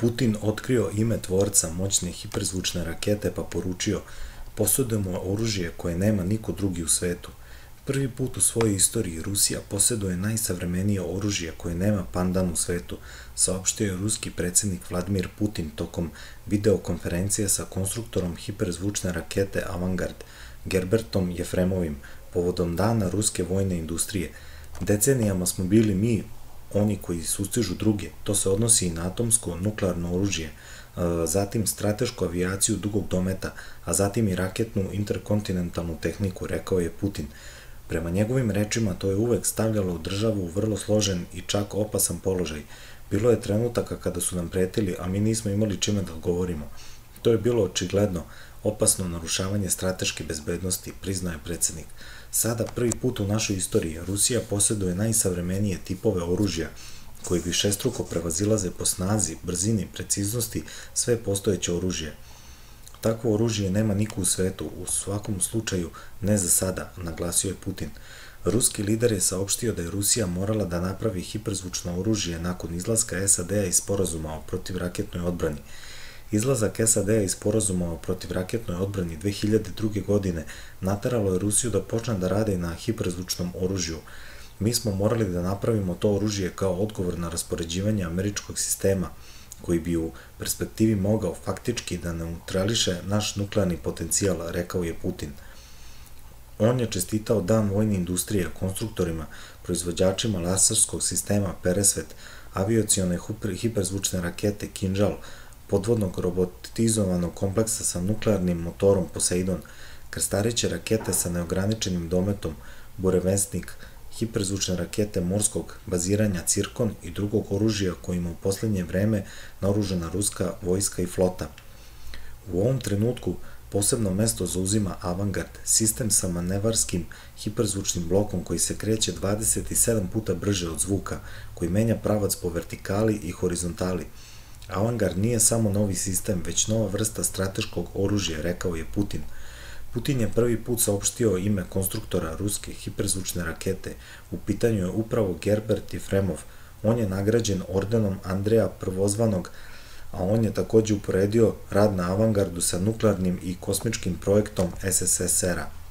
Putin otkrio ime tvorca moćne hiperzvučne rakete pa poručio: "Posjedujemo oružje koje nema niko drugi u svetu." Prvi put u svojoj istoriji Rusija posjeduje najsavremenije oružje koje nema pandan u svetu, saopštio je ruski predsjednik Vladimir Putin tokom videokonferencije sa konstruktorom hiperzvučne rakete Avangard Gerbertom Jefremovim povodom Dana ruske vojne industrije. "Decenijama smo bili mi oni koji sustižu druge, to se odnosi i na atomsko nuklearno oružje, zatim stratešku avijaciju dugog dometa, a zatim i raketnu interkontinentalnu tehniku," rekao je Putin. Prema njegovim rečima, to je uvek stavljalo državu u vrlo složen i čak opasan položaj. "Bilo je trenutaka kada su nam pretili, a mi nismo imali čime da odgovorimo. To je bilo očigledno opasno narušavanje strateške bezbednosti," priznao je predsjednik. "Sada, prvi put u našoj istoriji, Rusija posjeduje najsavremenije tipove oružja koji višestruko prevazilaze po snazi, brzini, preciznosti sve postojeće oružje. Takvo oružje nema niko u svetu, u svakom slučaju ne za sada," naglasio je Putin. Ruski lider je saopštio da je Rusija morala da napravi hiperzvučno oružje nakon izlaska SAD-a iz sporazuma o protivraketnoj odbrani. Izlazak SAD-a iz sporazuma o protivraketnoj odbrani 2002. godine nateralo je Rusiju da počne da rade na hiperzvučnom oružju. "Mi smo morali da napravimo to oružje kao odgovor na raspoređivanje američkog sistema, koji bi u perspektivi mogao faktički da neutrališe naš nuklearni potencijal," rekao je Putin. On je čestitao Dan vojne industrije konstruktorima, proizvođačima laserskog sistema Peresvet, avijacione hiperzvučne rakete Kinžal, podvodnog robotizovanog kompleksa sa nuklearnim motorom Poseidon, krstariće rakete sa neograničenim dometom Burevestnik, hiperzvučne rakete morskog baziranja Cirkon i drugog oružja kojima u poslednje vreme naoružana ruska vojska i flota. U ovom trenutku posebno mesto zauzima Avangard, sistem sa manevarskim hiperzvučnim blokom koji se kreće 27 puta brže od zvuka, koji menja pravac po vertikali i horizontali. "Avangard nije samo novi sistem, već nova vrsta strateškog oružja," rekao je Putin. Putin je prvi put saopštio ime konstruktora ruske hiperzvučne rakete. U pitanju je upravo Gerbert Jefremov. On je nagrađen ordenom Andreja Prvozvanog, a on je takođe uporedio rad na Avangardu sa nuklearnim i kosmičkim projektom SSSR-a.